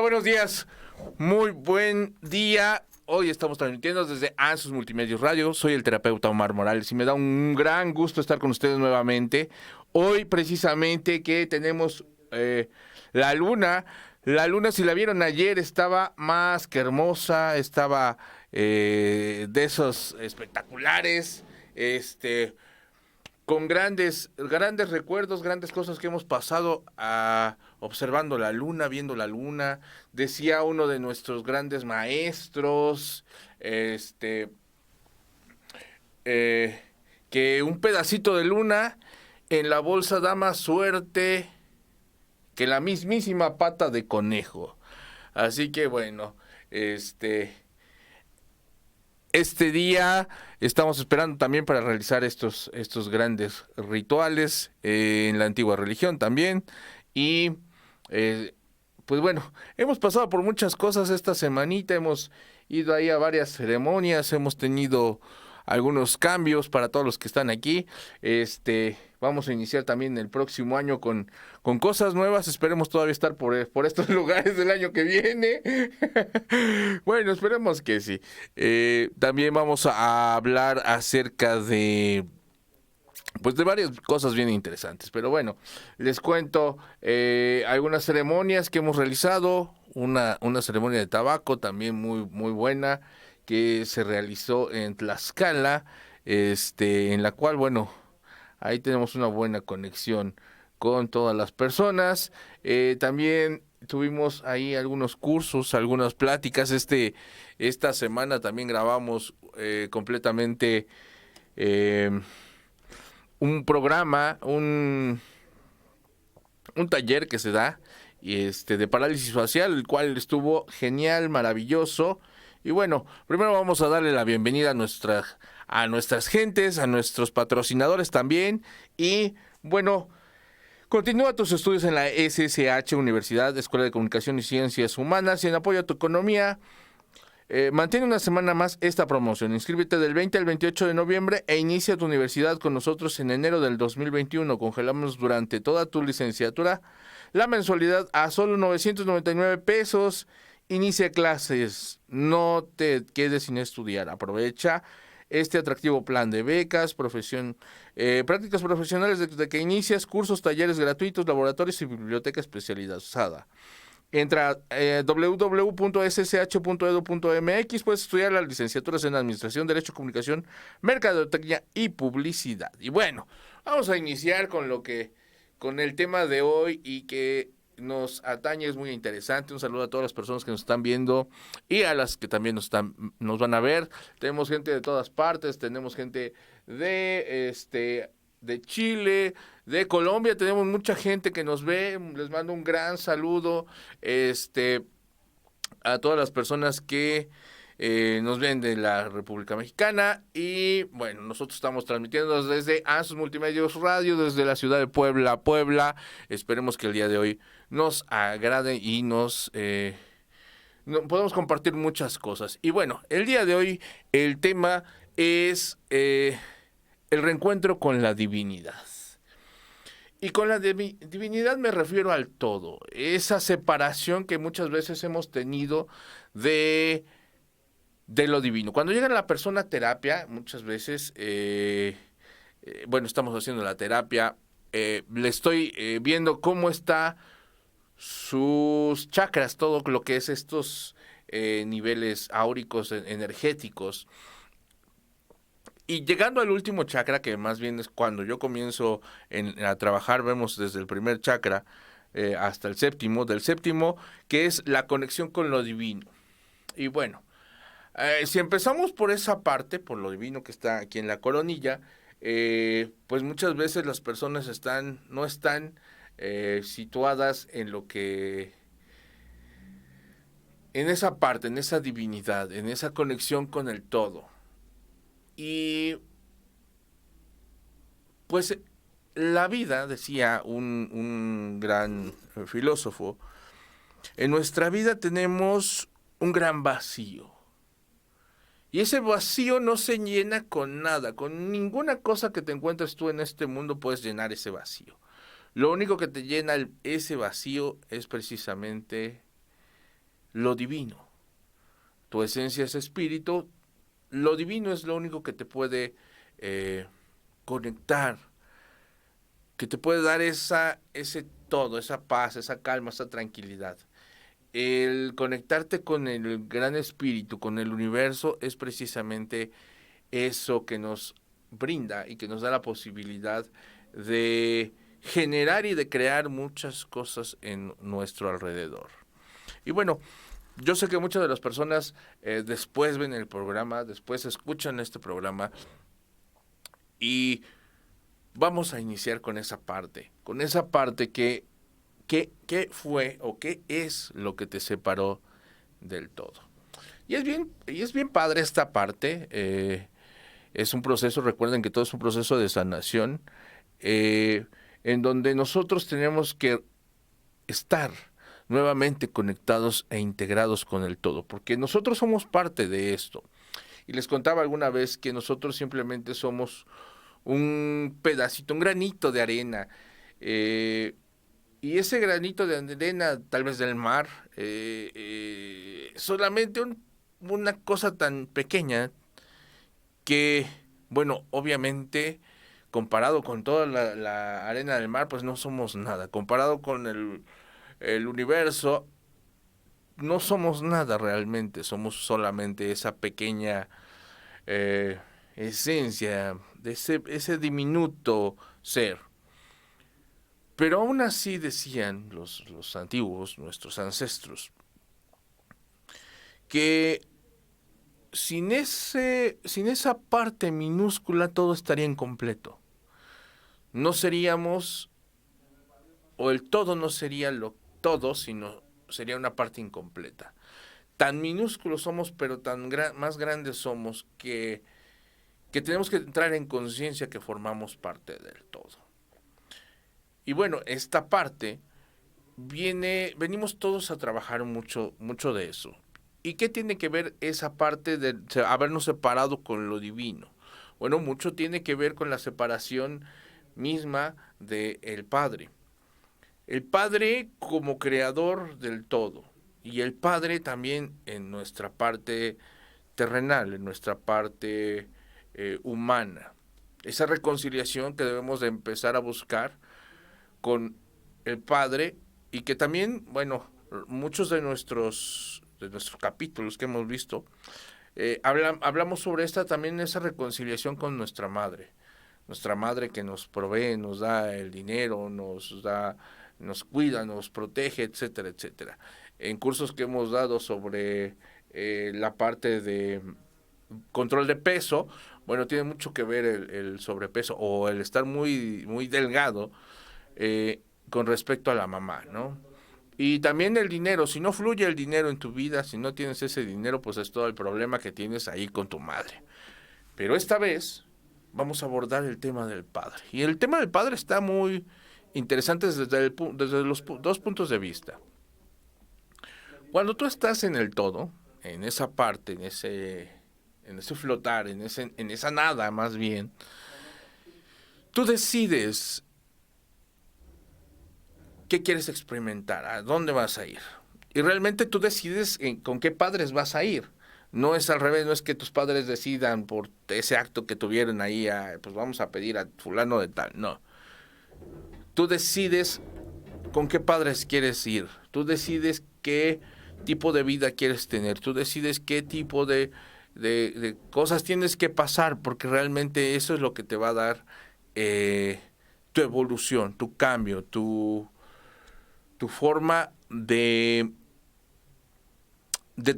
Buenos días, muy buen día. Hoy estamos transmitiendo desde ANSUS Multimedios Radio. Soy el terapeuta Omar Morales y me da un gran gusto estar con ustedes nuevamente. Hoy precisamente que tenemos la luna. La luna, si la vieron ayer, estaba más que hermosa, estaba de esos espectaculares, con grandes recuerdos, grandes cosas que hemos pasado observando la luna, viendo la luna. Decía uno de nuestros grandes maestros, eh, que un pedacito de luna en la bolsa da más suerte que la mismísima pata de conejo. Así que bueno, este día estamos esperando también para realizar estos grandes rituales en la antigua religión también. Y pues bueno, hemos pasado por muchas cosas esta semanita, hemos ido ahí a varias ceremonias, hemos tenido algunos cambios para todos los que están aquí. Vamos a iniciar también el próximo año con cosas nuevas. Esperemos todavía estar por estos lugares del año que viene. Bueno, esperemos que sí. También vamos a hablar acerca de varias cosas bien interesantes. Pero bueno, les cuento algunas ceremonias que hemos realizado. Una ceremonia de tabaco también muy buena que se realizó en Tlaxcala, en la cual, bueno, ahí tenemos una buena conexión con todas las personas. También tuvimos ahí algunos cursos, algunas pláticas. Esta semana también grabamos completamente eh, un programa, un taller que se da de parálisis facial, el cual estuvo genial, maravilloso. Y bueno, primero vamos a darle la bienvenida a nuestras gentes, a nuestros patrocinadores también. Y bueno, continúa tus estudios en la SSH Universidad, Escuela de Comunicación y Ciencias Humanas, y en apoyo a tu economía. Mantiene una semana más esta promoción. Inscríbete del 20 al 28 de noviembre e inicia tu universidad con nosotros en enero del 2021. Congelamos durante toda tu licenciatura la mensualidad a solo 999 pesos. Inicia clases. No te quedes sin estudiar. Aprovecha este atractivo plan de becas, prácticas profesionales desde que inicias, cursos, talleres gratuitos, laboratorios y biblioteca especializada. Entra a www.ssh.edu.mx. Puedes estudiar las licenciaturas en Administración, Derecho, Comunicación, Mercadotecnia y Publicidad. Y bueno, vamos a iniciar con el tema de hoy y que nos atañe, es muy interesante. Un saludo a todas las personas que nos están viendo y a las que también nos van a ver. Tenemos gente de todas partes, tenemos gente de Chile, de Colombia, tenemos mucha gente que nos ve. Les mando un gran saludo a todas las personas que nos ven de la República Mexicana. Y bueno, nosotros estamos transmitiendo desde ANSUS Multimedios Radio, desde la ciudad de Puebla. Esperemos que el día de hoy nos agrade y podemos compartir muchas cosas. Y bueno, el día de hoy el tema es el reencuentro con la divinidad. Y con la divinidad me refiero al todo, esa separación que muchas veces hemos tenido de lo divino. Cuando llega la persona a terapia, muchas veces, bueno, estamos haciendo la terapia, le estoy viendo cómo está sus chakras, todo lo que es estos niveles áuricos, energéticos. Y llegando al último chakra, que más bien es cuando yo comienzo a trabajar, vemos desde el primer chakra hasta el séptimo, del séptimo, que es la conexión con lo divino. Y bueno, si empezamos por esa parte, por lo divino que está aquí en la coronilla, pues muchas veces las personas no están situadas en en esa parte, en esa divinidad, en esa conexión con el todo. Y pues la vida, decía un gran filósofo, en nuestra vida tenemos un gran vacío. Y ese vacío no se llena con nada, con ninguna cosa que te encuentres tú en este mundo puedes llenar ese vacío. Lo único que te llena ese vacío es precisamente lo divino. Tu esencia es espíritu, lo divino es lo único que te puede conectar, que te puede dar ese todo, esa paz, esa calma, esa tranquilidad. El conectarte con el gran espíritu, con el universo, es precisamente eso que nos brinda y que nos da la posibilidad de generar y de crear muchas cosas en nuestro alrededor. Y bueno, yo sé que muchas de las personas después ven el programa, después escuchan este programa y vamos a iniciar con esa parte que ¿qué fue o qué es lo que te separó del todo? Y es bien padre esta parte. Es un proceso, recuerden que todo es un proceso de sanación, en donde nosotros tenemos que estar nuevamente conectados e integrados con el todo, porque nosotros somos parte de esto. Y les contaba alguna vez que nosotros simplemente somos un pedacito, un granito de arena. Y ese granito de arena, tal vez del mar, solamente una cosa tan pequeña que, bueno, obviamente, comparado con toda la arena del mar, pues no somos nada. Comparado con el universo, no somos nada realmente. Somos solamente esa pequeña esencia, de ese diminuto ser. Pero aún así decían los antiguos, nuestros ancestros, que sin esa parte minúscula todo estaría incompleto. No seríamos, o el todo no sería lo todo, sino sería una parte incompleta. Tan minúsculos somos, pero más grandes somos que tenemos que entrar en conciencia que formamos parte del todo. Y bueno, esta parte venimos todos a trabajar mucho de eso. ¿Y qué tiene que ver esa parte de habernos separado con lo divino? Bueno, mucho tiene que ver con la separación misma del Padre. El Padre como creador del todo. Y el Padre también en nuestra parte terrenal, en nuestra parte humana. Esa reconciliación que debemos de empezar a buscar con el Padre, y que también, bueno, muchos de nuestros capítulos que hemos visto, hablamos sobre esa reconciliación con nuestra madre que nos provee, nos da el dinero, nos cuida, nos protege, etcétera, etcétera. En cursos que hemos dado sobre la parte de control de peso, bueno, tiene mucho que ver el sobrepeso o el estar muy, muy delgado, con respecto a la mamá, ¿no? Y también el dinero, si no fluye el dinero en tu vida, si no tienes ese dinero, pues es todo el problema que tienes ahí con tu madre. Pero esta vez vamos a abordar el tema del padre. Y el tema del padre está muy interesante desde los dos puntos de vista. Cuando tú estás en el todo, en esa parte, en ese flotar, en esa nada más bien, tú decides qué quieres experimentar, a dónde vas a ir. Y realmente tú decides con qué padres vas a ir. No es al revés, no es que tus padres decidan por ese acto que tuvieron ahí, pues vamos a pedir a fulano de tal. No. Tú decides con qué padres quieres ir. Tú decides qué tipo de vida quieres tener. Tú decides qué tipo de cosas tienes que pasar, porque realmente eso es lo que te va a dar tu evolución, tu cambio, tu forma de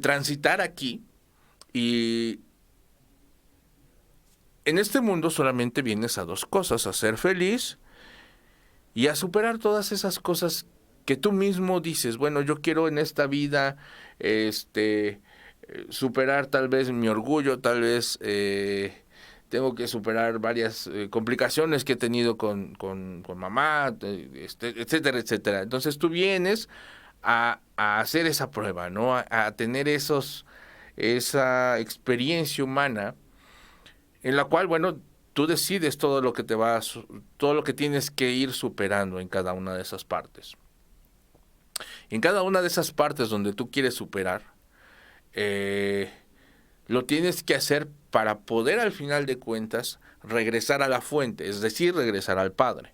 transitar aquí. Y en este mundo solamente vienes a dos cosas: a ser feliz y a superar todas esas cosas que tú mismo dices, bueno, yo quiero en esta vida superar tal vez mi orgullo, tal vez tengo que superar varias complicaciones que he tenido con mamá, etcétera, etcétera. Entonces tú vienes a hacer esa prueba, ¿no? A tener esa experiencia humana en la cual, bueno, tú decides todo lo que tienes que ir superando en cada una de esas partes. En cada una de esas partes donde tú quieres superar, lo tienes que hacer para poder al final de cuentas regresar a la fuente, es decir, regresar al Padre.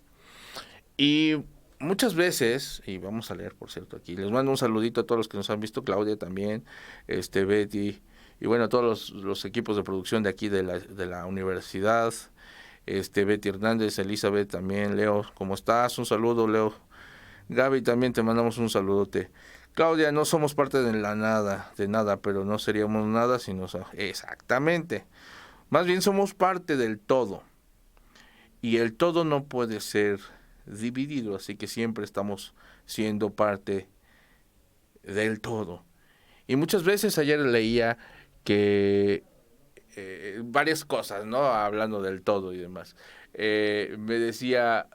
Y muchas veces, y vamos a leer por cierto aquí, les mando un saludito a todos los que nos han visto, Claudia también, Betty, y bueno, a todos los equipos de producción de aquí de la universidad, Betty Hernández, Elizabeth también, Leo, ¿cómo estás? Un saludo, Leo. Gaby, también te mandamos un saludote. Claudia, no somos parte de nada, pero no seríamos nada si no... Exactamente. Más bien somos parte del todo. Y el todo no puede ser dividido, así que siempre estamos siendo parte del todo. Y muchas veces ayer leía que varias cosas, ¿no? Hablando del todo y demás. Me decía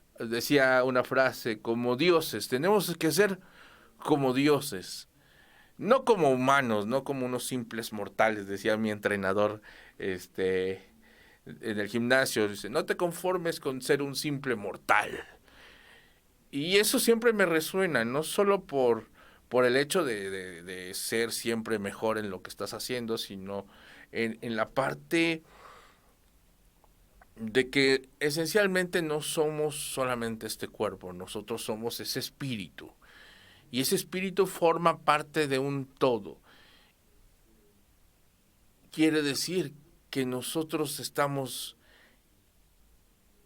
una frase, como dioses, tenemos que ser como dioses, no como humanos, no como unos simples mortales, decía mi entrenador, en el gimnasio, dice, no te conformes con ser un simple mortal. Y eso siempre me resuena, no solo por el hecho de ser siempre mejor en lo que estás haciendo, sino en la parte de que esencialmente no somos solamente este cuerpo, nosotros somos ese espíritu. Y ese espíritu forma parte de un todo. Quiere decir que nosotros estamos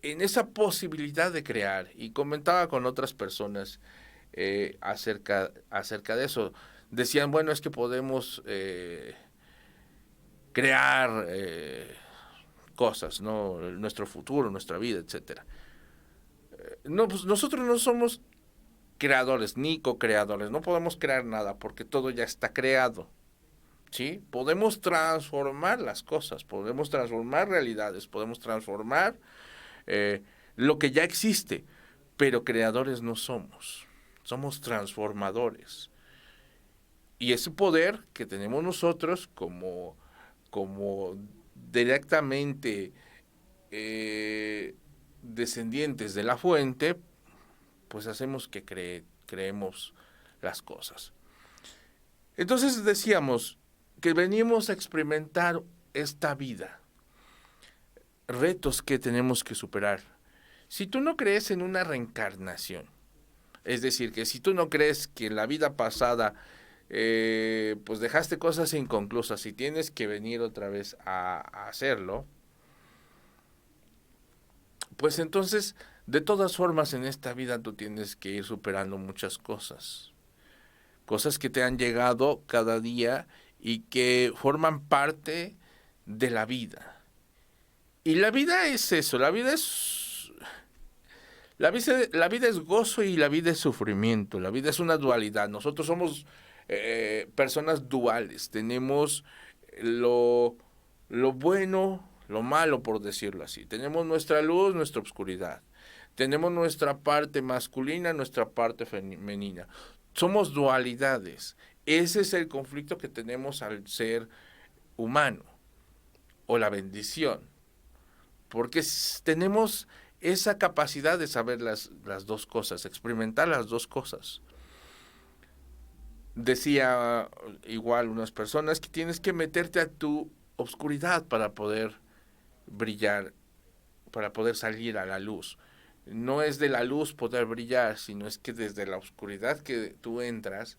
en esa posibilidad de crear. Y comentaba con otras personas acerca de eso. Decían, bueno, es que podemos crear cosas, ¿no? Nuestro futuro, nuestra vida, etcétera. No, pues nosotros no somos creadores ni co-creadores, no podemos crear nada porque todo ya está creado. ¿Sí? Podemos transformar las cosas, podemos transformar realidades, podemos transformar eh, lo que ya existe, pero creadores no somos, somos transformadores. Y ese poder que tenemos nosotros como directamente descendientes de la fuente, pues hacemos que creemos las cosas. Entonces decíamos que venimos a experimentar esta vida, retos que tenemos que superar. Si tú no crees en una reencarnación, es decir, que si tú no crees que en la vida pasada pues dejaste cosas inconclusas y tienes que venir otra vez a hacerlo, pues entonces de todas formas en esta vida tú tienes que ir superando muchas cosas. Cosas que te han llegado cada día y que forman parte de la vida. Y la vida es eso, la vida es gozo y la vida es sufrimiento, la vida es una dualidad. Nosotros somos personas duales, tenemos lo, lo bueno, lo malo, por decirlo así. Tenemos nuestra luz, nuestra oscuridad. Tenemos nuestra parte masculina, nuestra parte femenina. Somos dualidades. Ese es el conflicto que tenemos al ser humano, o la bendición, porque tenemos esa capacidad de saber las dos cosas, experimentar las dos cosas. Decía igual unas personas que tienes que meterte a tu oscuridad para poder brillar, para poder salir a la luz. No es de la luz poder brillar, sino es que desde la oscuridad que tú entras,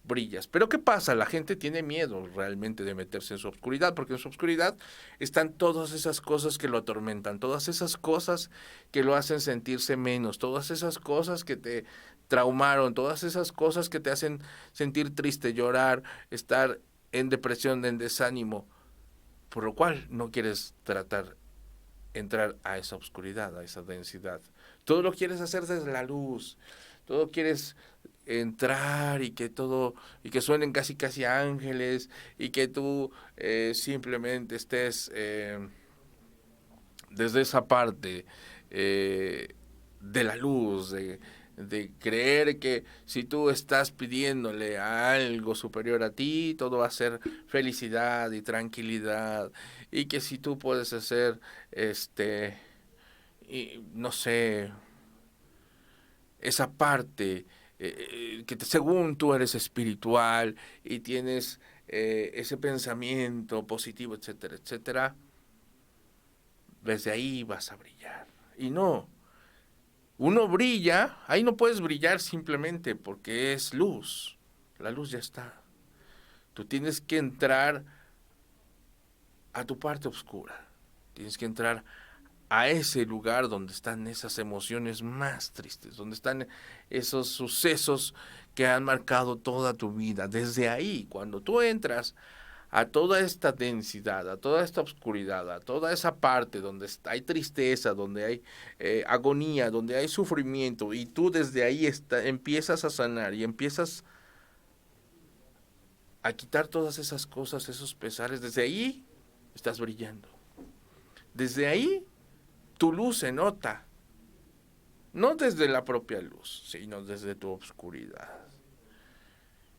brillas. Pero ¿qué pasa? La gente tiene miedo realmente de meterse en su oscuridad, porque en su oscuridad están todas esas cosas que lo atormentan, todas esas cosas que lo hacen sentirse menos, todas esas cosas que te traumaron, todas esas cosas que te hacen sentir triste, llorar, estar en depresión, en desánimo, por lo cual no quieres entrar a esa oscuridad, a esa densidad. Todo lo quieres hacer desde la luz, todo quieres entrar y que suenen casi ángeles y que tú simplemente estés desde esa parte de la luz, de creer que si tú estás pidiéndole a algo superior a ti, todo va a ser felicidad y tranquilidad, y que si tú puedes hacer, y, no sé, esa parte según tú eres espiritual y tienes ese pensamiento positivo, etcétera, etcétera, desde ahí vas a brillar. Y no, uno brilla, ahí no puedes brillar simplemente porque es luz, la luz ya está. Tú tienes que entrar a tu parte oscura, tienes que entrar a ese lugar donde están esas emociones más tristes, donde están esos sucesos que han marcado toda tu vida. Desde ahí, cuando tú entras a toda esta densidad, a toda esta oscuridad, a toda esa parte donde hay tristeza, donde hay agonía, donde hay sufrimiento, y tú desde ahí empiezas a sanar y empiezas a quitar todas esas cosas, esos pesares, desde ahí estás brillando. Desde ahí tu luz se nota, no desde la propia luz, sino desde tu oscuridad.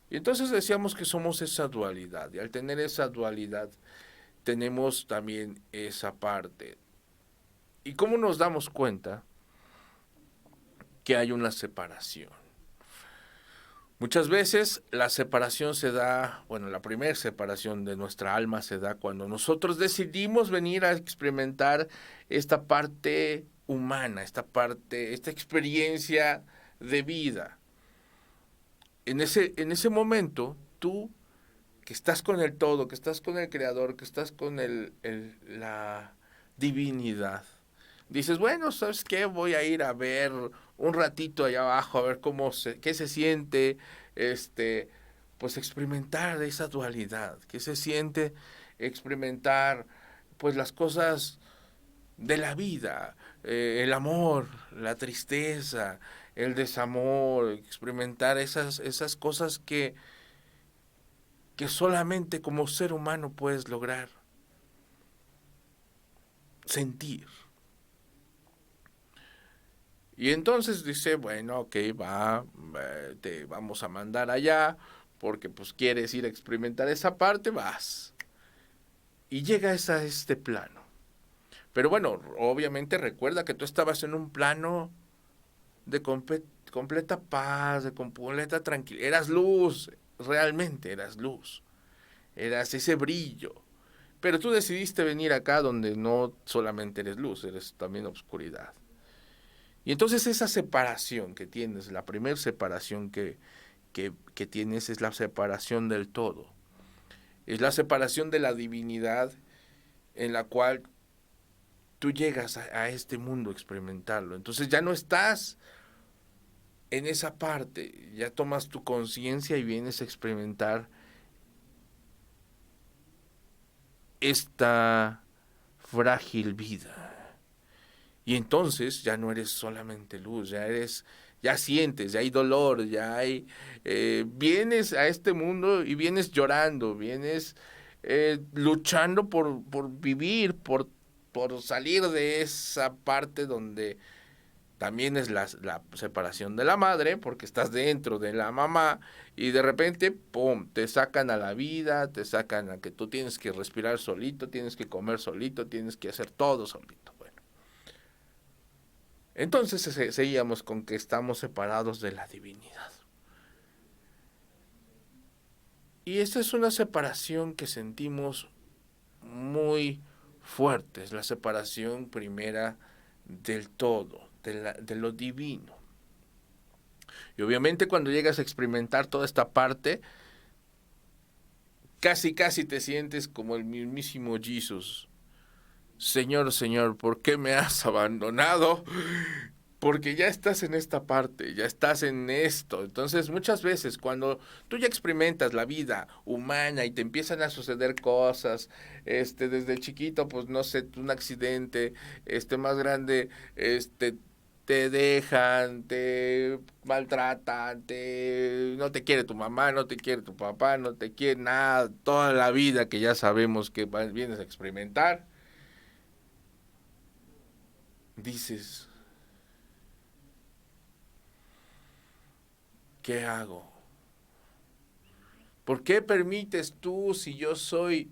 Y entonces decíamos que somos esa dualidad, y al tener esa dualidad tenemos también esa parte. ¿Y cómo nos damos cuenta que hay una separación? Muchas veces la separación se da, bueno, la primera separación de nuestra alma se da cuando nosotros decidimos venir a experimentar esta parte humana, esta experiencia de vida. En ese momento, tú que estás con el todo, que estás con el creador, que estás con la divinidad, dices, bueno, ¿sabes qué? Voy a ir a ver un ratito allá abajo, a ver qué se siente, pues experimentar esa dualidad, qué se siente experimentar, pues las cosas de la vida, el amor, la tristeza, el desamor, experimentar esas cosas que solamente como ser humano puedes lograr sentir. Y entonces dice, bueno, ok, te vamos a mandar allá, porque pues quieres ir a experimentar esa parte, vas. Y llegas a este plano. Pero bueno, obviamente recuerda que tú estabas en un plano de completa paz, de completa tranquilidad. Eras luz, realmente eras luz. Eras ese brillo. Pero tú decidiste venir acá donde no solamente eres luz, eres también oscuridad. Y entonces esa separación que tienes, la primera separación que tienes es la separación del todo. Es la separación de la divinidad en la cual tú llegas a este mundo a experimentarlo. Entonces ya no estás en esa parte, ya tomas tu conciencia y vienes a experimentar esta frágil vida. Y entonces ya no eres solamente luz, ya sientes, ya hay dolor, vienes a este mundo y vienes llorando, vienes luchando por vivir, por salir de esa parte donde también es la separación de la madre, porque estás dentro de la mamá y de repente, ¡pum!, te sacan a la vida, te sacan a que tú tienes que respirar solito, tienes que comer solito, tienes que hacer todo solito. Bueno, entonces seguíamos con que estamos separados de la divinidad. Y esta es una separación que sentimos muy fuerte, es la separación primera del todo, de lo divino. Y obviamente cuando llegas a experimentar toda esta parte, casi te sientes como el mismísimo Jesús. Señor, Señor, ¿por qué me has abandonado? Porque ya estás en esta parte, ya estás en esto. Entonces, muchas veces cuando tú ya experimentas la vida humana y te empiezan a suceder cosas, desde chiquito, pues no sé, un accidente, más grande, te dejan, te maltratan, no te quiere tu mamá, no te quiere tu papá, no te quiere nada, toda la vida que ya sabemos que vienes a experimentar, dices, ¿qué hago? ¿Por qué permites tú, si yo soy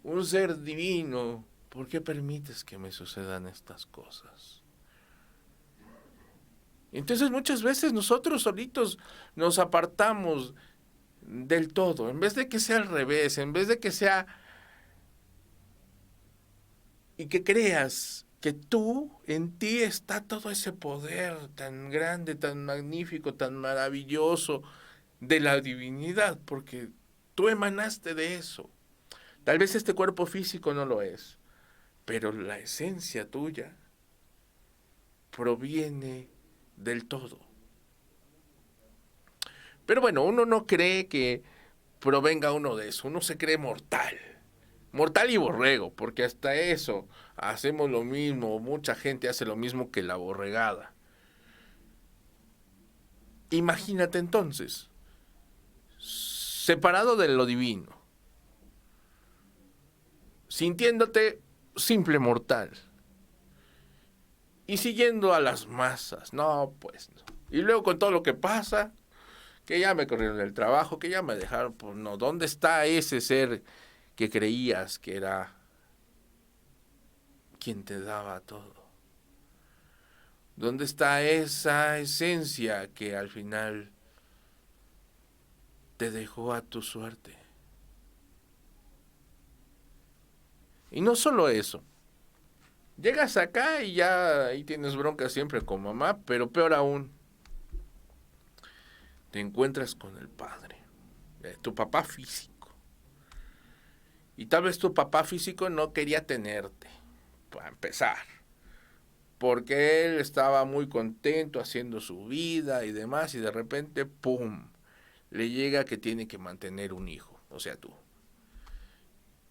un ser divino, por qué permites que me sucedan estas cosas? Entonces muchas veces nosotros solitos nos apartamos del todo, en vez de que sea al revés, en vez de que sea y que creas que tú, en ti está todo ese poder tan grande, tan magnífico, tan maravilloso de la divinidad, porque tú emanaste de eso. Tal vez este cuerpo físico no lo es, pero la esencia tuya proviene del todo. Pero bueno, uno no cree que provenga uno de eso, uno se cree mortal. Mortal y borrego, porque hasta eso hacemos lo mismo, mucha gente hace lo mismo que la borregada. Imagínate entonces, separado de lo divino, sintiéndote simple mortal y siguiendo a las masas. No, pues no. Y luego con todo lo que pasa, que ya me corrieron del trabajo, que ya me dejaron, pues no, ¿dónde está ese ser que creías que era quien te daba todo? ¿Dónde está esa esencia que al final te dejó a tu suerte? Y no solo eso. Llegas acá y ya ahí tienes bronca siempre con mamá, pero peor aún, te encuentras con el padre, tu papá físico. Y tal vez tu papá físico no quería tenerte, para empezar, porque él estaba muy contento haciendo su vida y demás, y de repente, ¡pum!, le llega que tiene que mantener un hijo, o sea, tú.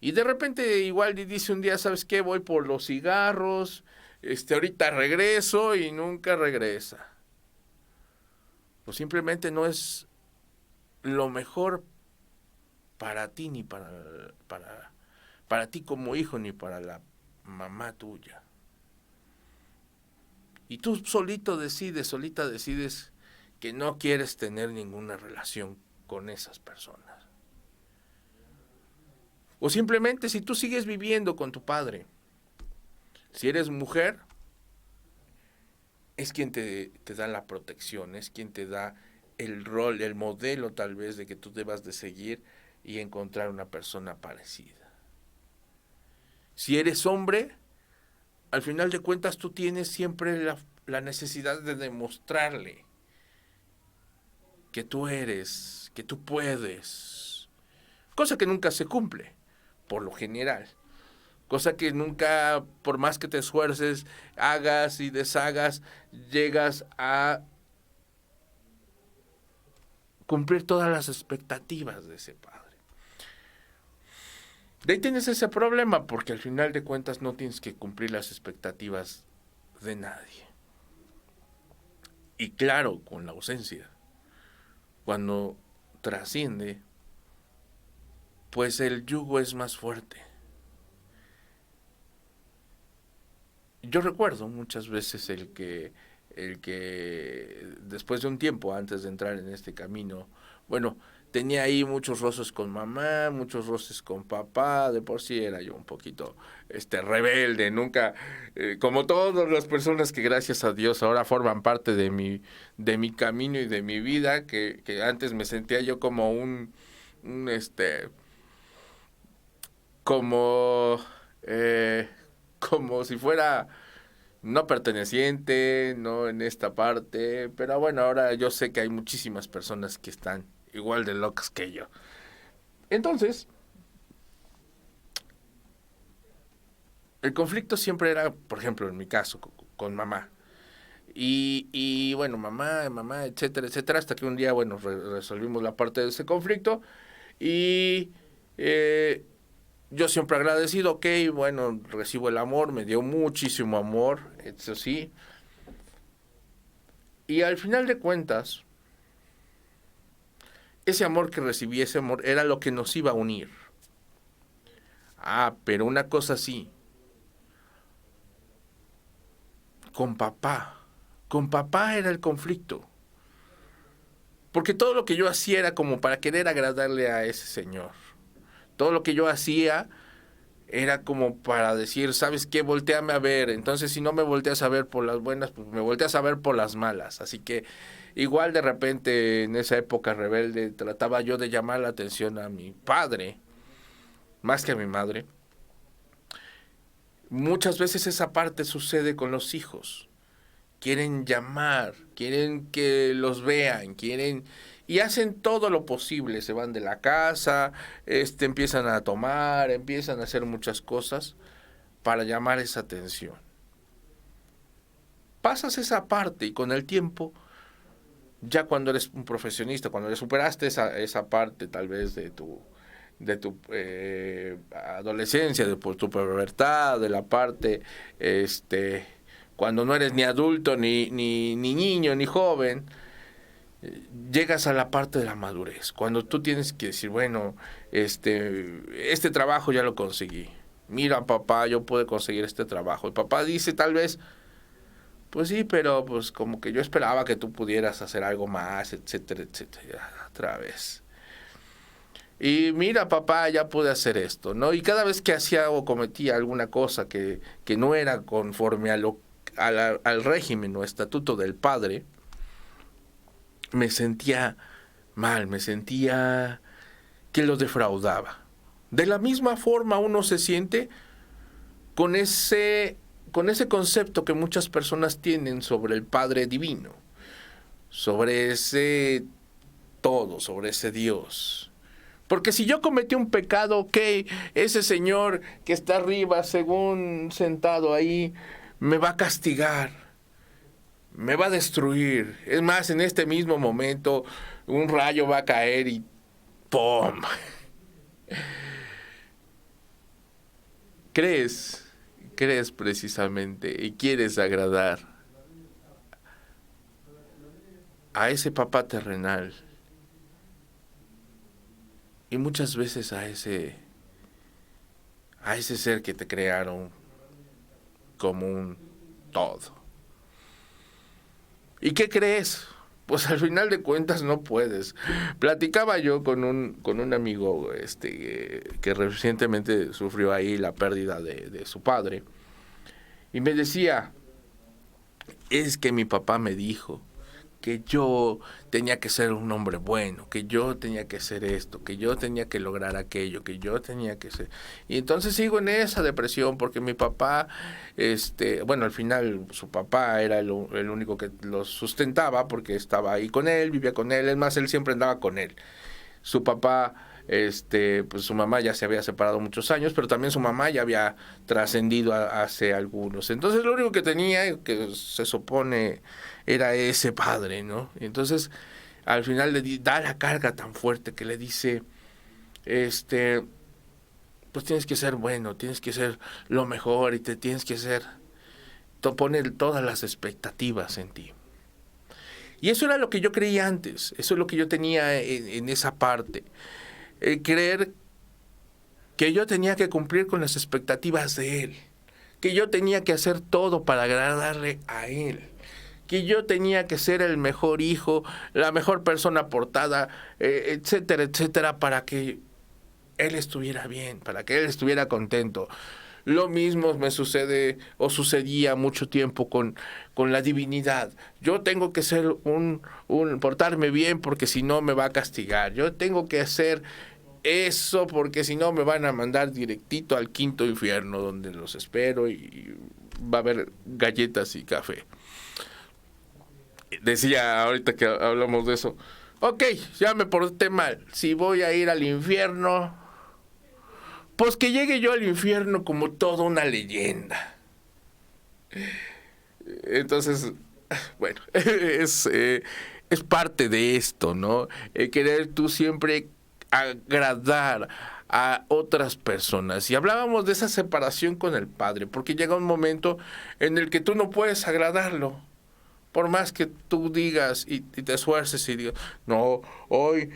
Y de repente igual dice un día, ¿sabes qué? Voy por los cigarros, ahorita regreso y nunca regresa. Pues simplemente no es lo mejor para ti, ni para ti como hijo, ni para la mamá tuya. Y tú solita decides que no quieres tener ninguna relación con esas personas. O simplemente si tú sigues viviendo con tu padre, si eres mujer, es quien te da la protección, es quien te da el rol, el modelo tal vez de que tú debas de seguir y encontrar una persona parecida. Si eres hombre, al final de cuentas tú tienes siempre la necesidad de demostrarle que tú eres, que tú puedes, cosa que nunca se cumple, por lo general. Cosa que nunca, por más que te esfuerces, hagas y deshagas, llegas a cumplir todas las expectativas de ese padre. De ahí tienes ese problema, porque al final de cuentas no tienes que cumplir las expectativas de nadie. Y claro, con la ausencia, cuando trasciende, pues el yugo es más fuerte. Yo recuerdo muchas veces el que después de un tiempo, antes de entrar en este camino, bueno, tenía ahí muchos roces con mamá, muchos roces con papá, de por sí era yo un poquito rebelde, nunca, como todas las personas que gracias a Dios ahora forman parte de mi camino y de mi vida, que antes me sentía yo como un como, como si fuera no perteneciente, no en esta parte, pero bueno, ahora yo sé que hay muchísimas personas que están igual de locas que yo. Entonces, el conflicto siempre era, por ejemplo, en mi caso, con mamá. Y bueno, mamá, etcétera, etcétera, hasta que un día, bueno, resolvimos la parte de ese conflicto y yo siempre agradecido, ok, bueno, recibo el amor, me dio muchísimo amor, eso sí. Y al final de cuentas, ese amor que recibí, ese amor, era lo que nos iba a unir. Ah, pero una cosa sí, con papá. Con papá era el conflicto. Porque todo lo que yo hacía era como para querer agradarle a ese señor. Todo lo que yo hacía era como para decir, ¿sabes qué? Voltéame a ver. Entonces, si no me volteas a ver por las buenas, pues me volteas a ver por las malas. Así que igual de repente en esa época rebelde trataba yo de llamar la atención a mi padre, más que a mi madre. Muchas veces esa parte sucede con los hijos. Quieren llamar, quieren que los vean, quieren y hacen todo lo posible, se van de la casa, empiezan a tomar, empiezan a hacer muchas cosas para llamar esa atención. Pasas esa parte y con el tiempo, ya cuando eres un profesionista, cuando le superaste esa parte tal vez de tu adolescencia, de tu pubertad, de la parte, cuando no eres ni adulto, ni niño, ni joven, llegas a la parte de la madurez, cuando tú tienes que decir, bueno, este trabajo ya lo conseguí. Mira, papá, yo pude conseguir este trabajo. El papá dice tal vez, pues sí, pero pues como que yo esperaba que tú pudieras hacer algo más, etcétera, etcétera, otra vez. Y mira, papá, ya pude hacer esto, ¿no? Y cada vez que hacía o cometía alguna cosa que no era conforme al régimen o estatuto del padre, me sentía mal, me sentía que lo defraudaba. De la misma forma uno se siente con ese concepto que muchas personas tienen sobre el Padre Divino, sobre ese todo, sobre ese Dios. Porque si yo cometí un pecado, ok, ese Señor que está arriba, según sentado ahí, me va a castigar, me va a destruir. Es más, en este mismo momento, un rayo va a caer y ¡pum! Crees precisamente y quieres agradar a ese papá terrenal y muchas veces a ese ser que te crearon como un todo. ¿Y qué crees? Pues al final de cuentas no puedes. Platicaba yo con un amigo que recientemente sufrió ahí la pérdida de su padre. Y me decía, es que mi papá me dijo que yo tenía que ser un hombre bueno, que yo tenía que ser esto, que yo tenía que lograr aquello, que yo tenía que ser... Y entonces sigo en esa depresión porque mi papá, bueno, al final su papá era el único que lo sustentaba porque estaba ahí con él, vivía con él, es más, él siempre andaba con él. Su papá, pues su mamá ya se había separado muchos años, pero también su mamá ya había trascendido hace algunos. Entonces lo único que tenía, que se supone era ese padre, ¿no? Y entonces al final da la carga tan fuerte que le dice, pues tienes que ser bueno, tienes que ser lo mejor y te tienes que ser, poner todas las expectativas en ti. Y eso era lo que yo creía antes, eso es lo que yo tenía en esa parte. Creer que yo tenía que cumplir con las expectativas de él, que yo tenía que hacer todo para agradarle a él, que yo tenía que ser el mejor hijo, la mejor persona portada, etcétera, etcétera, para que él estuviera bien, para que él estuviera contento. Lo mismo me sucede o sucedía mucho tiempo con la divinidad. Yo tengo que ser portarme bien porque si no me va a castigar. Yo tengo que hacer eso porque si no me van a mandar directito al quinto infierno donde los espero y va a haber galletas y café. Decía ahorita que hablamos de eso, ok, ya me porté mal, si voy a ir al infierno, pues que llegue yo al infierno como toda una leyenda. Entonces, bueno, es parte de esto, ¿no? Querer tú siempre agradar a otras personas. Y hablábamos de esa separación con el Padre, porque llega un momento en el que tú no puedes agradarlo. Por más que tú digas y te esfuerces y digas, no, hoy,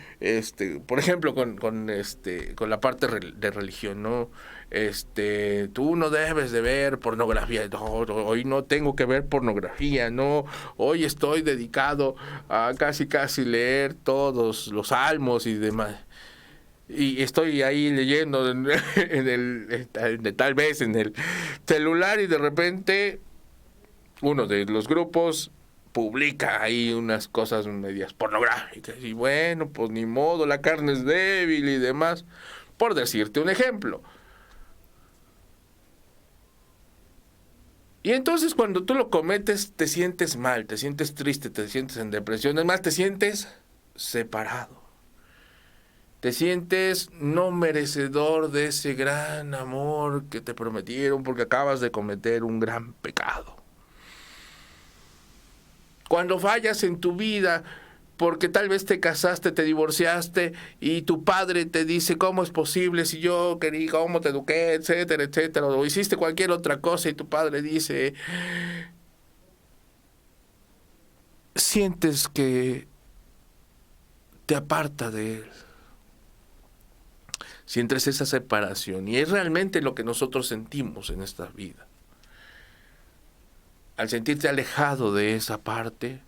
por ejemplo, con la parte de religión, ¿no? Tú no debes de ver pornografía, no, hoy no tengo que ver pornografía, no, hoy estoy dedicado a casi leer todos los salmos y demás. y estoy ahí leyendo tal vez en el celular y de repente uno de los grupos publica ahí unas cosas medias pornográficas y bueno, pues ni modo, la carne es débil y demás, por decirte un ejemplo. Y entonces cuando tú lo cometes te sientes mal, te sientes triste, te sientes en depresión, además te sientes separado. Te sientes no merecedor de ese gran amor que te prometieron porque acabas de cometer un gran pecado. Cuando fallas en tu vida porque tal vez te casaste, te divorciaste y tu padre te dice cómo es posible si yo quería, cómo te eduqué, etcétera, etcétera, o hiciste cualquier otra cosa y tu padre dice, sientes que te aparta de él. Sientes esa separación y es realmente lo que nosotros sentimos en esta vida. Al sentirte alejado de esa parte,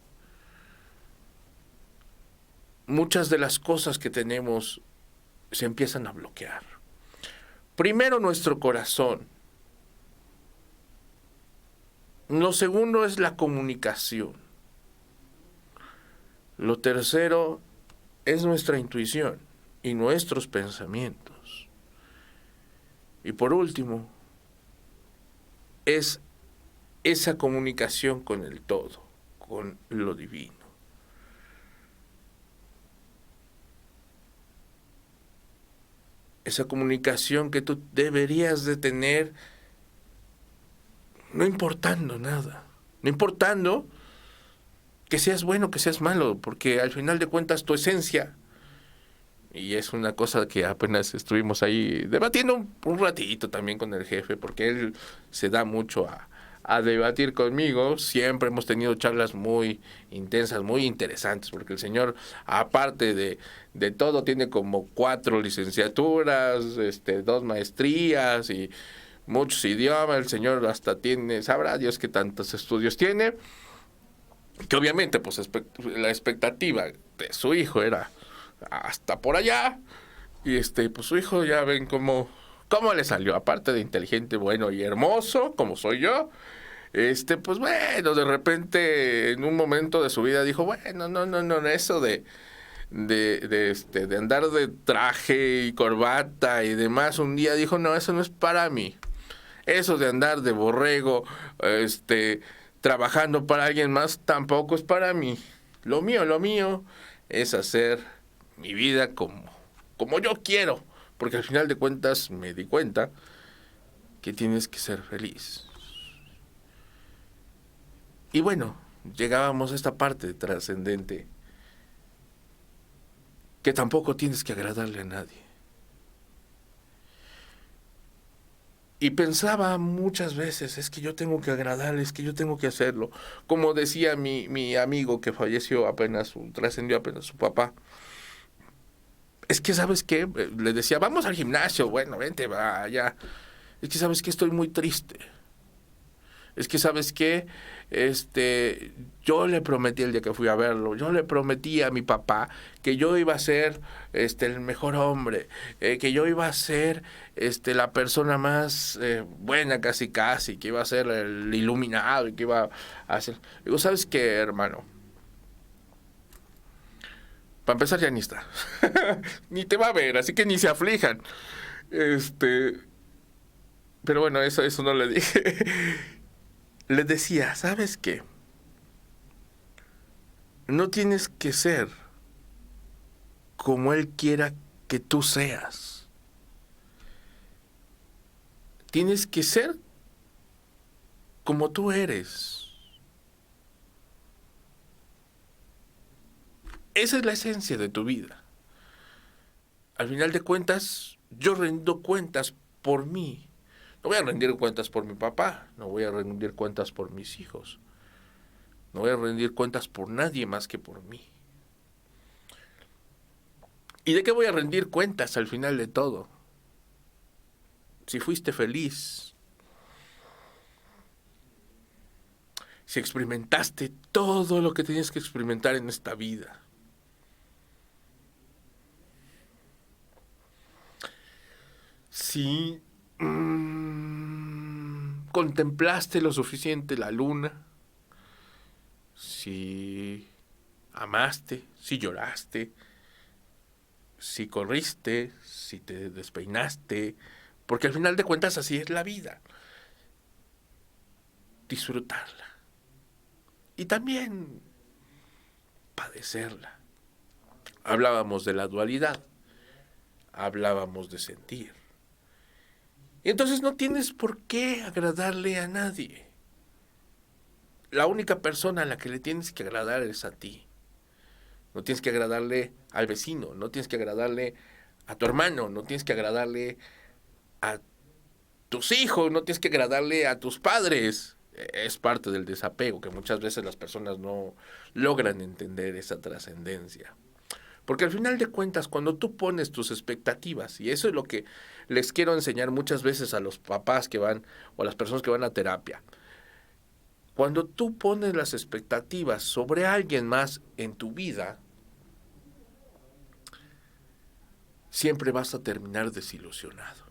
muchas de las cosas que tenemos se empiezan a bloquear. Primero nuestro corazón. Lo segundo es la comunicación. Lo tercero es nuestra intuición y nuestros pensamientos. Y por último, es esa comunicación con el todo, con lo divino. Esa comunicación que tú deberías de tener, no importando nada, no importando que seas bueno, que seas malo, porque al final de cuentas tu esencia, y es una cosa que apenas estuvimos ahí debatiendo un ratito también con el jefe, porque él se da mucho a debatir conmigo. Siempre hemos tenido charlas muy intensas, muy interesantes, porque el señor, aparte de todo, tiene como 4 licenciaturas, 2 maestrías y muchos idiomas. El señor hasta tiene, sabrá Dios qué tantos estudios tiene, que obviamente pues la expectativa de su hijo era hasta por allá, y pues su hijo ya ven cómo le salió, aparte de inteligente, bueno y hermoso, como soy yo. Pues bueno, de repente en un momento de su vida dijo, bueno, no, eso de andar de traje y corbata y demás, un día dijo, no, eso no es para mí. Eso de andar de borrego, trabajando para alguien más, tampoco es para mí. Lo mío es hacer mi vida como yo quiero, porque al final de cuentas me di cuenta que tienes que ser feliz. Y bueno, llegábamos a esta parte trascendente, que tampoco tienes que agradarle a nadie. Y pensaba muchas veces, es que yo tengo que agradarle, es que yo tengo que hacerlo. Como decía mi amigo que falleció apenas, trascendió apenas su papá. Es que, ¿sabes qué? Le decía, vamos al gimnasio, bueno, vente, vaya. Es que, ¿sabes qué? Estoy muy triste. Es que, ¿sabes qué? Yo le prometí el día que fui a verlo, yo le prometí a mi papá que yo iba a ser el mejor hombre, que yo iba a ser la persona más buena casi, que iba a ser el iluminado y que iba a hacer. Digo, ¿sabes qué, hermano? Para empezar ya ni está. Ni te va a ver, así que ni se aflijan. Pero bueno, eso no le dije. Le decía, ¿sabes qué? No tienes que ser como él quiera que tú seas. Tienes que ser como tú eres. Esa es la esencia de tu vida. Al final de cuentas, yo rindo cuentas por mí. No voy a rendir cuentas por mi papá, no voy a rendir cuentas por mis hijos. No voy a rendir cuentas por nadie más que por mí. ¿Y de qué voy a rendir cuentas al final de todo? Si fuiste feliz, si experimentaste todo lo que tenías que experimentar en esta vida. si contemplaste lo suficiente la luna, si amaste, si lloraste, si corriste, si te despeinaste, porque al final de cuentas así es la vida. Disfrutarla y también padecerla. Hablábamos de la dualidad, hablábamos de sentir. Y entonces no tienes por qué agradarle a nadie. La única persona a la que le tienes que agradar es a ti. No tienes que agradarle al vecino, no tienes que agradarle a tu hermano, no tienes que agradarle a tus hijos, no tienes que agradarle a tus padres. Es parte del desapego, que muchas veces las personas no logran entender esa trascendencia. Porque al final de cuentas, cuando tú pones tus expectativas, y eso es lo que les quiero enseñar muchas veces a los papás que van, o a las personas que van a terapia, cuando tú pones las expectativas sobre alguien más en tu vida, siempre vas a terminar desilusionado.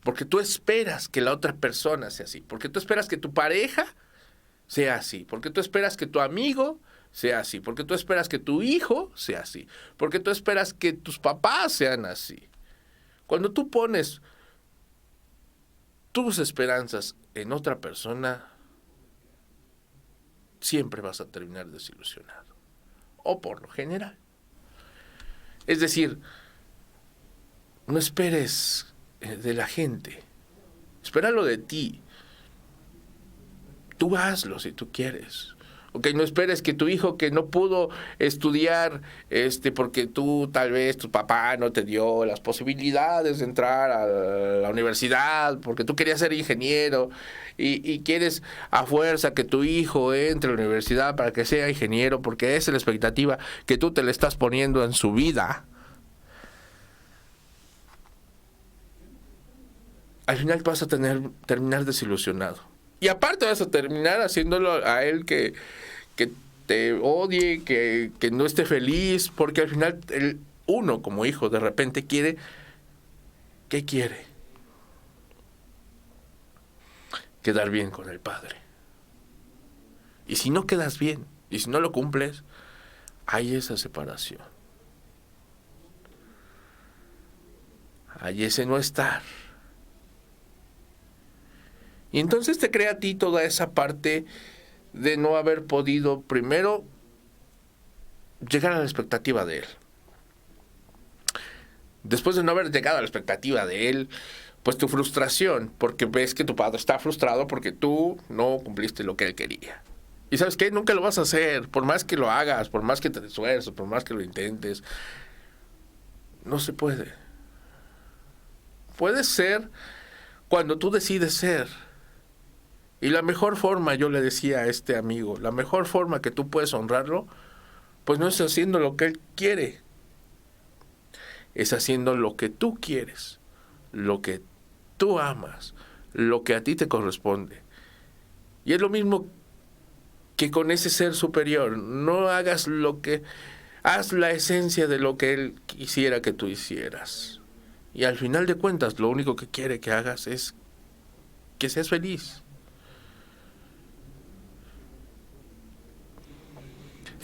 Porque tú esperas que la otra persona sea así, porque tú esperas que tu pareja sea así, porque tú esperas que tu amigo sea así, porque tú esperas que tu hijo sea así, porque tú esperas que tus papás sean así. Cuando tú pones tus esperanzas en otra persona, siempre vas a terminar desilusionado, o por lo general. Es decir, no esperes de la gente, espéralo de ti. Tú hazlo si tú quieres. Ok, no esperes que tu hijo que no pudo estudiar porque tú tal vez tu papá no te dio las posibilidades de entrar a la universidad, porque tú querías ser ingeniero y quieres a fuerza que tu hijo entre a la universidad para que sea ingeniero, porque esa es la expectativa que tú te le estás poniendo en su vida. Al final vas a terminar desilusionado. Y aparte vas a terminar haciéndolo a él que te odie, que no esté feliz, porque al final uno como hijo de repente quiere, ¿qué quiere? Quedar bien con el padre. Y si no quedas bien, y si no lo cumples, hay esa separación. Hay ese no estar. Y entonces te crea a ti toda esa parte de no haber podido primero llegar a la expectativa de él. Después de no haber llegado a la expectativa de él, pues tu frustración, porque ves que tu padre está frustrado porque tú no cumpliste lo que él quería. Y ¿sabes qué? Nunca lo vas a hacer, por más que lo hagas, por más que te esfuerces, por más que lo intentes. No se puede. Puede ser cuando tú decides ser. Y la mejor forma, yo le decía a este amigo, la mejor forma que tú puedes honrarlo, pues no es haciendo lo que él quiere, es haciendo lo que tú quieres, lo que tú amas, lo que a ti te corresponde. Y es lo mismo que con ese ser superior, no hagas haz la esencia de lo que él quisiera que tú hicieras. Y al final de cuentas, lo único que quiere que hagas es que seas feliz.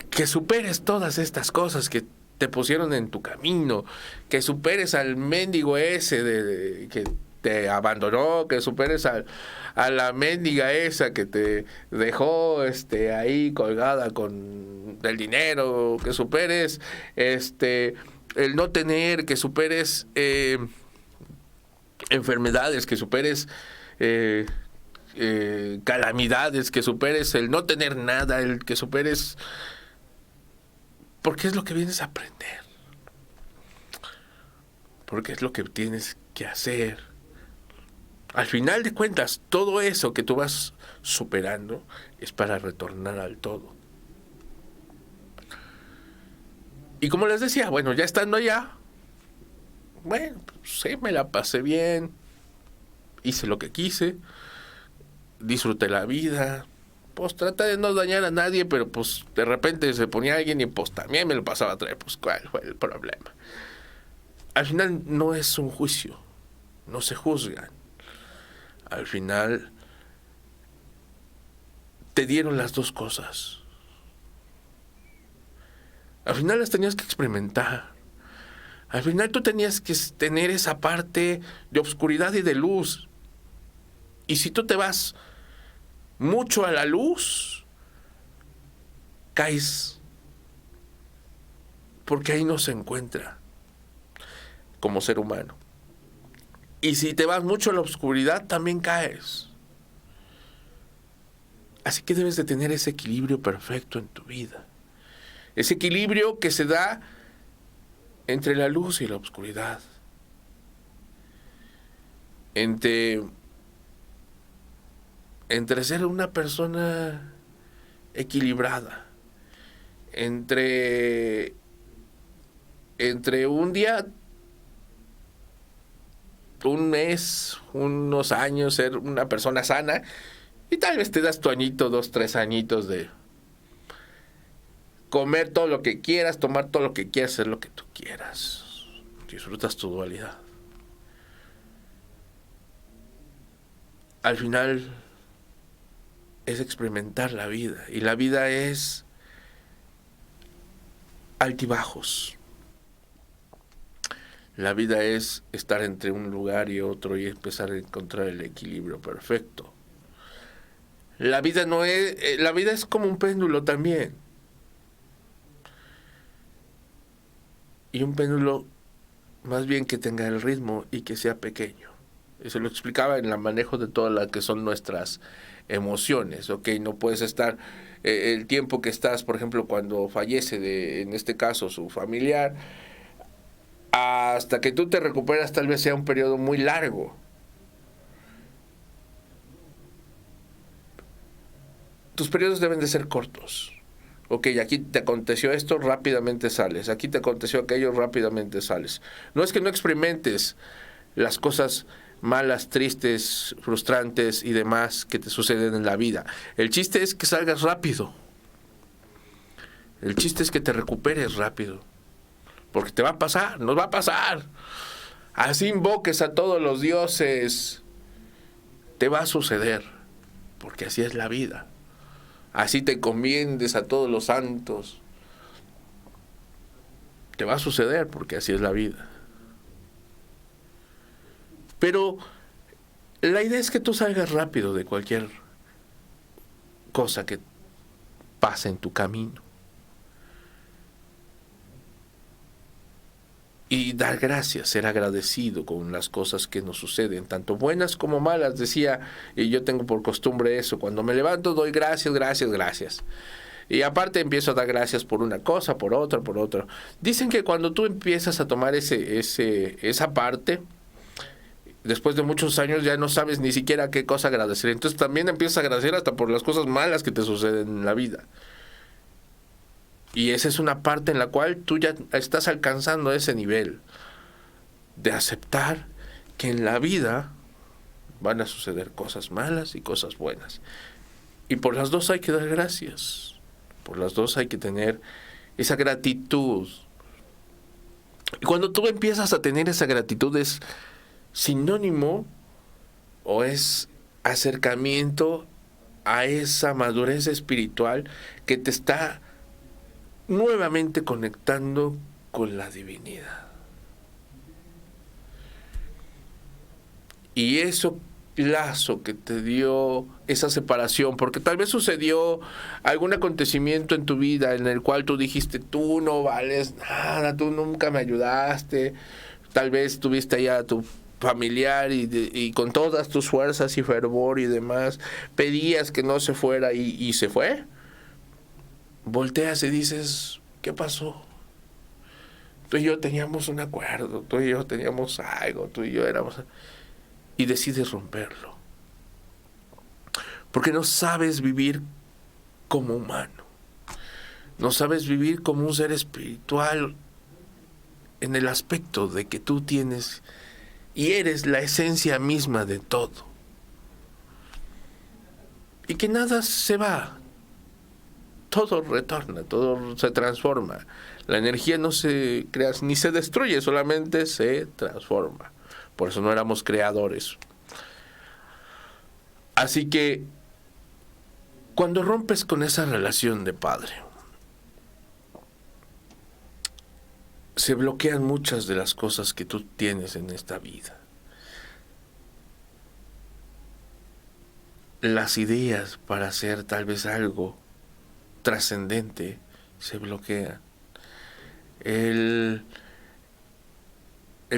Que superes todas estas cosas que te pusieron en tu camino, que superes al mendigo ese que te abandonó, que superes a la mendiga esa que te dejó ahí colgada con el dinero, que superes el no tener, que superes enfermedades, que superes calamidades, que superes el no tener nada, el que superes, porque es lo que vienes a aprender, porque es lo que tienes que hacer. Al final de cuentas, todo eso que tú vas superando es para retornar al todo. Y como les decía, bueno, ya estando allá, bueno, pues sí, me la pasé bien, hice lo que quise, disfruté la vida, pues traté de no dañar a nadie, pero pues de repente se ponía alguien y pues también me lo pasaba a traer, pues ¿cuál fue el problema? al final no es un juicio, no se juzgan. Al final te dieron las dos cosas. Al final las tenías que experimentar. Al final tú tenías que tener esa parte de obscuridad y de luz. Y si tú te vas mucho a la luz, caes, porque ahí no se encuentra como ser humano. Y si te vas mucho a la oscuridad, también caes. Así que debes de tener ese equilibrio perfecto en tu vida. Ese equilibrio que se da entre la luz y la oscuridad. Entre ser una persona equilibrada. Entre un día, un mes, unos años, ser una persona sana, y tal vez te das tu añito, 2, 3 añitos de comer todo lo que quieras, tomar todo lo que quieras, hacer lo que tú quieras. Disfrutas tu dualidad. Al final es experimentar la vida, y la vida es altibajos. La vida es estar entre un lugar y otro y empezar a encontrar el equilibrio perfecto. La vida es como un péndulo también. Y un péndulo más bien que tenga el ritmo y que sea pequeño. Eso lo explicaba en el manejo de todas las que son nuestras emociones. ¿Ok? No puedes estar el tiempo que estás, por ejemplo, cuando fallece, en este caso, su familiar, hasta que tú te recuperas, tal vez sea un periodo muy largo. Tus periodos deben de ser cortos. Ok, aquí te aconteció esto, rápidamente sales. Aquí te aconteció aquello, rápidamente sales. No es que no experimentes las cosas malas, tristes, frustrantes y demás que te suceden en la vida. El chiste es que salgas rápido. El chiste es que te recuperes rápido. Porque te va a pasar, nos va a pasar. Así invoques a todos los dioses, te va a suceder. Porque así es la vida. Así te encomiendes a todos los santos, te va a suceder, porque así es la vida. Pero la idea es que tú salgas rápido de cualquier cosa que pase en tu camino. Y dar gracias, ser agradecido con las cosas que nos suceden, tanto buenas como malas, decía, y yo tengo por costumbre eso, cuando me levanto doy gracias, gracias, gracias. Y aparte empiezo a dar gracias por una cosa, por otra, por otra. Dicen que cuando tú empiezas a tomar esa parte, después de muchos años ya no sabes ni siquiera qué cosa agradecer. Entonces también empiezas a agradecer hasta por las cosas malas que te suceden en la vida. Y esa es una parte en la cual tú ya estás alcanzando ese nivel de aceptar que en la vida van a suceder cosas malas y cosas buenas. Y por las dos hay que dar gracias. Por las dos hay que tener esa gratitud. Y cuando tú empiezas a tener esa gratitud es sinónimo o es acercamiento a esa madurez espiritual que te está nuevamente conectando con la divinidad. Y eso lazo que te dio esa separación, porque tal vez sucedió algún acontecimiento en tu vida en el cual tú dijiste, tú no vales nada, tú nunca me ayudaste, tal vez tuviste allá a tu familiar y con todas tus fuerzas y fervor y demás, pedías que no se fuera y se fue. Volteas y dices, ¿qué pasó? Tú y yo teníamos un acuerdo, tú y yo teníamos algo, tú y yo éramos... Y decides romperlo. Porque no sabes vivir como humano. No sabes vivir como un ser espiritual en el aspecto de que tú tienes y eres la esencia misma de todo. Y que nada se va. Todo retorna, todo se transforma. La energía no se crea ni se destruye, solamente se transforma. Por eso no éramos creadores. Así que cuando rompes con esa relación de padre, se bloquean muchas de las cosas que tú tienes en esta vida. Las ideas para hacer tal vez algo trascendente se bloquean. El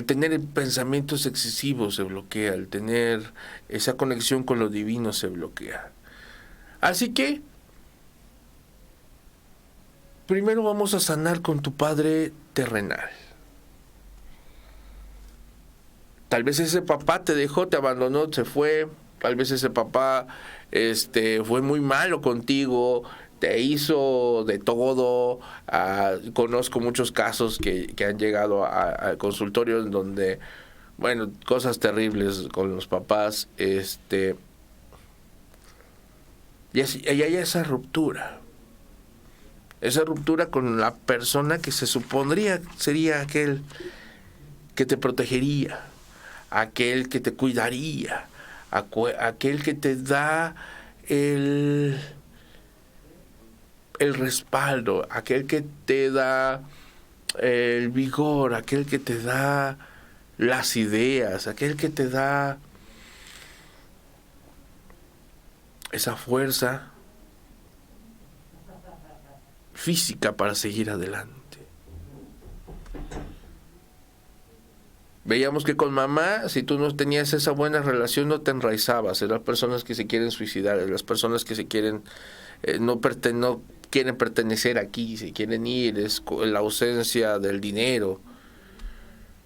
tener pensamientos excesivos se bloquea, el tener esa conexión con lo divino se bloquea. Así que primero vamos a sanar con tu padre terrenal. Tal vez ese papá te dejó, te abandonó, se fue. Tal vez ese papá fue muy malo contigo, te hizo de todo. Conozco muchos casos que han llegado al consultorio en donde, bueno, cosas terribles con los papás. Y hay esa ruptura. Esa ruptura con la persona que se supondría sería aquel que te protegería, aquel que te cuidaría, aquel que te da el respaldo, aquel que te da el vigor, aquel que te da las ideas, aquel que te da esa fuerza física para seguir adelante. Veíamos que con mamá, si tú no tenías esa buena relación, no te enraizabas. Eran las personas que se quieren suicidar, las personas que se quieren no quieren pertenecer aquí, se quieren ir, es la ausencia del dinero.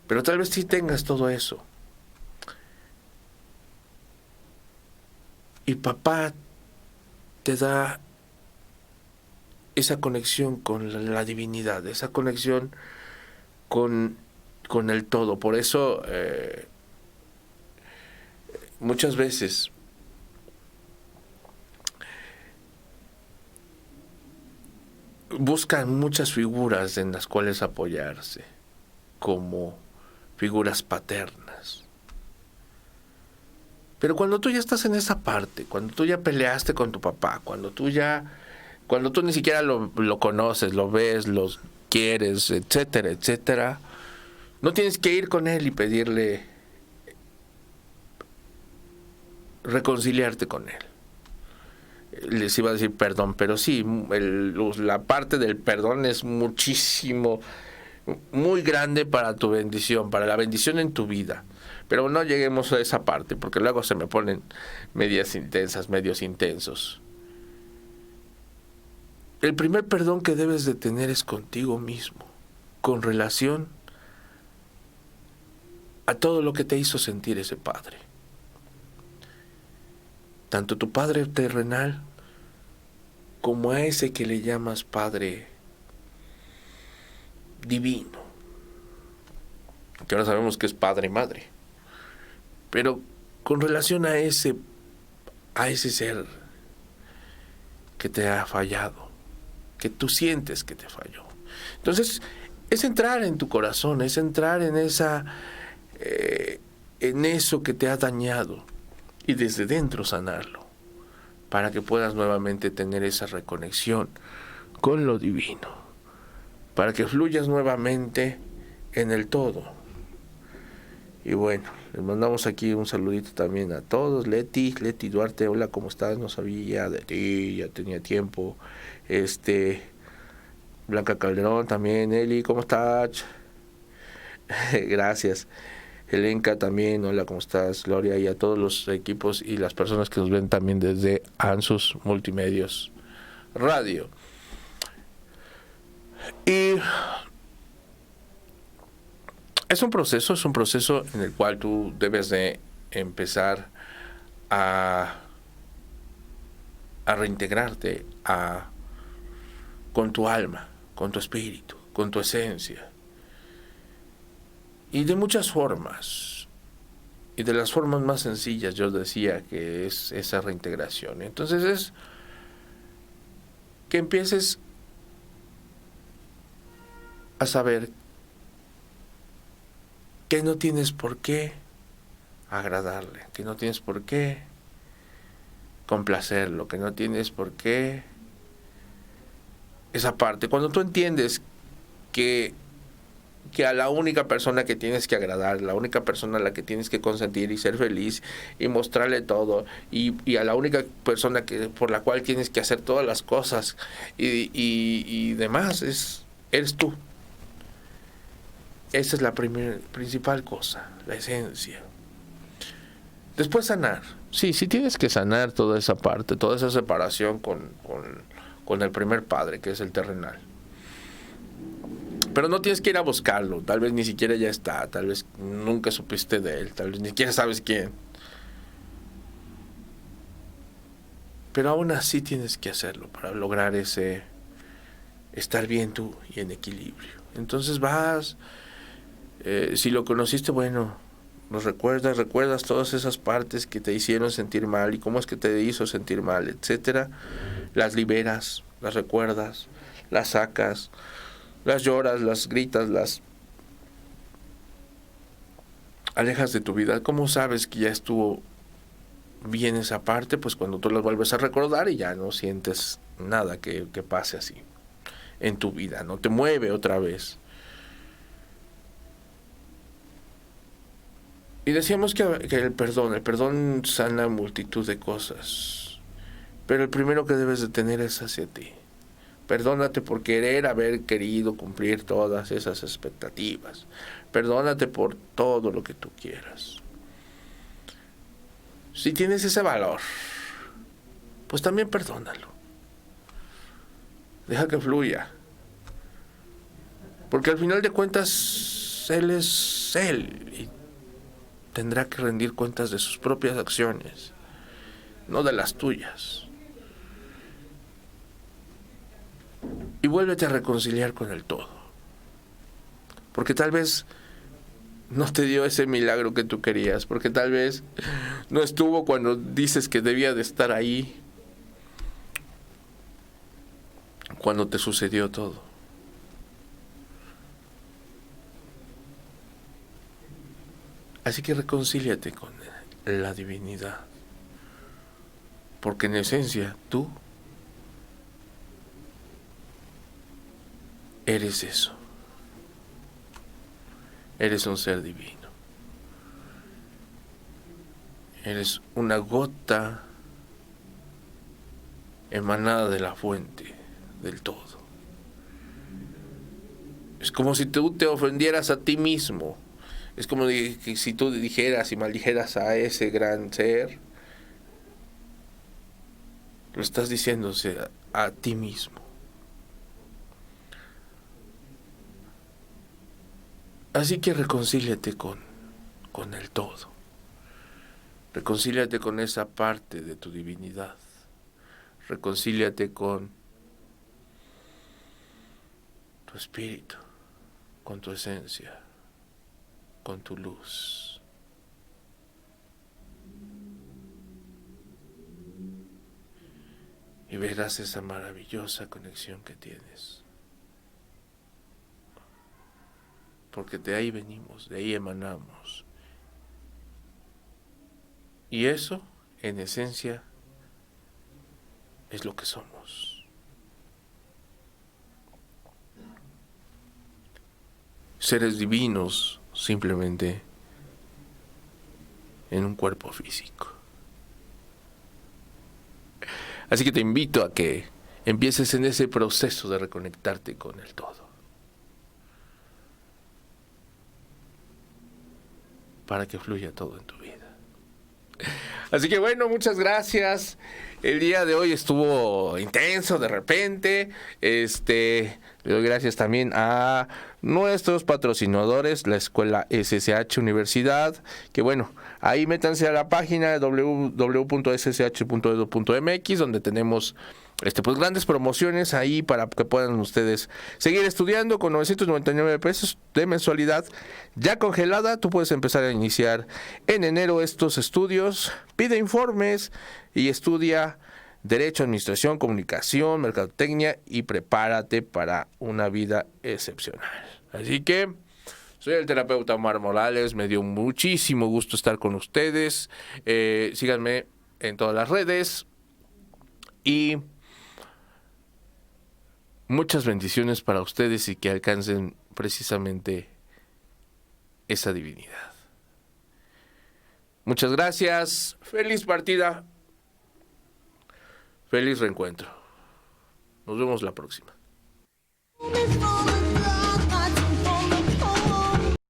Pero tal vez sí tengas todo eso. Y papá te da esa conexión con la divinidad, esa conexión con el todo. Por eso muchas veces buscan muchas figuras en las cuales apoyarse, como figuras paternas. Pero cuando tú ya estás en esa parte, cuando tú ya peleaste con tu papá, cuando tú ni siquiera lo conoces, lo ves, lo quieres, etcétera, etcétera, no tienes que ir con él y pedirle reconciliarte con él. Les iba a decir perdón, pero sí, la parte del perdón es muchísimo, muy grande para tu bendición, para la bendición en tu vida. Pero no lleguemos a esa parte, porque luego se me ponen medios intensos. El primer perdón que debes de tener es contigo mismo, con relación a todo lo que te hizo sentir ese padre. Tanto tu padre terrenal como a ese que le llamas padre divino, que ahora sabemos que es padre y madre. Pero con relación a ese ser que te ha fallado, que tú sientes que te falló. Entonces, es entrar en tu corazón, es entrar en eso que te ha dañado y desde dentro sanarlo, para que puedas nuevamente tener esa reconexión con lo divino, para que fluyas nuevamente en el todo. Y bueno, les mandamos aquí un saludito también a todos. Leti Duarte, hola, ¿cómo estás? No sabía de ti, ya tenía tiempo. Blanca Calderón también. Eli, ¿cómo estás? Gracias. Helenka también, hola, ¿cómo estás? Gloria, y a todos los equipos y las personas que nos ven también desde Ansus Multimedios Radio. Y es un proceso en el cual tú debes de empezar a reintegrarte con tu alma, con tu espíritu, con tu esencia. Y de muchas formas, y de las formas más sencillas, yo decía que es esa reintegración. Entonces es que empieces a saber que no tienes por qué agradarle, que no tienes por qué complacerlo, que no tienes por qué esa parte. Cuando tú entiendes que a la única persona que tienes que agradar, la única persona a la que tienes que consentir y ser feliz y mostrarle todo, y a la única persona por la cual tienes que hacer todas las cosas y demás, eres tú. Esa es la principal cosa, la esencia. Después sanar. Sí tienes que sanar toda esa parte, toda esa separación con el primer padre, que es el terrenal. Pero no tienes que ir a buscarlo, tal vez ni siquiera ya está, tal vez nunca supiste de él, tal vez ni siquiera sabes quién. Pero aún así tienes que hacerlo para lograr ese estar bien tú y en equilibrio. Entonces vas, si lo conociste, bueno, los recuerdas todas esas partes que te hicieron sentir mal y cómo es que te hizo sentir mal, etcétera. Las liberas, las recuerdas, las sacas, las lloras, las gritas, las alejas de tu vida. ¿Cómo sabes que ya estuvo bien esa parte? Pues cuando tú las vuelves a recordar y ya no sientes nada que pase así en tu vida, no te mueve otra vez. Y decíamos que el perdón sana multitud de cosas, pero el primero que debes de tener es hacia ti. Perdónate por haber querido cumplir todas esas expectativas. Perdónate por todo lo que tú quieras. Si tienes ese valor, pues también perdónalo. Deja que fluya. Porque al final de cuentas, Él es Él y tendrá que rendir cuentas de sus propias acciones, no de las tuyas. Y vuélvete a reconciliar con el todo. Porque tal vez no te dio ese milagro que tú querías. Porque tal vez no estuvo cuando dices que debía de estar ahí. Cuando te sucedió todo. Así que reconcíliate con la divinidad. Porque en esencia tú eres eso. Eres un ser divino. Eres una gota emanada de la fuente del todo. Es como si tú te ofendieras a ti mismo. Es como que si tú dijeras y maldijeras a ese gran ser, lo estás diciéndose a ti mismo. Así que reconcíliate con el todo. Reconcíliate con esa parte de tu divinidad. Reconcíliate con tu espíritu, con tu esencia, con tu luz. Y verás esa maravillosa conexión que tienes. Porque de ahí venimos, de ahí emanamos. Y eso, en esencia, es lo que somos. Seres divinos, simplemente en un cuerpo físico. Así que te invito a que empieces en ese proceso de reconectarte con el todo. Para que fluya todo en tu vida. Así que bueno, muchas gracias. El día de hoy estuvo intenso de repente. Le doy gracias también a nuestros patrocinadores, la escuela SSH Universidad, que bueno, ahí métanse a la página www.ssh.edu.mx, donde tenemos pues grandes promociones ahí para que puedan ustedes seguir estudiando con 999 pesos de mensualidad ya congelada. Tú puedes empezar a iniciar en enero estos estudios, pide informes y estudia Derecho, Administración, Comunicación, Mercadotecnia y prepárate para una vida excepcional. Así que soy el terapeuta Omar Morales, me dio muchísimo gusto estar con ustedes. Síganme en todas las redes y muchas bendiciones para ustedes y que alcancen precisamente esa divinidad. Muchas gracias, feliz partida, feliz reencuentro. Nos vemos la próxima.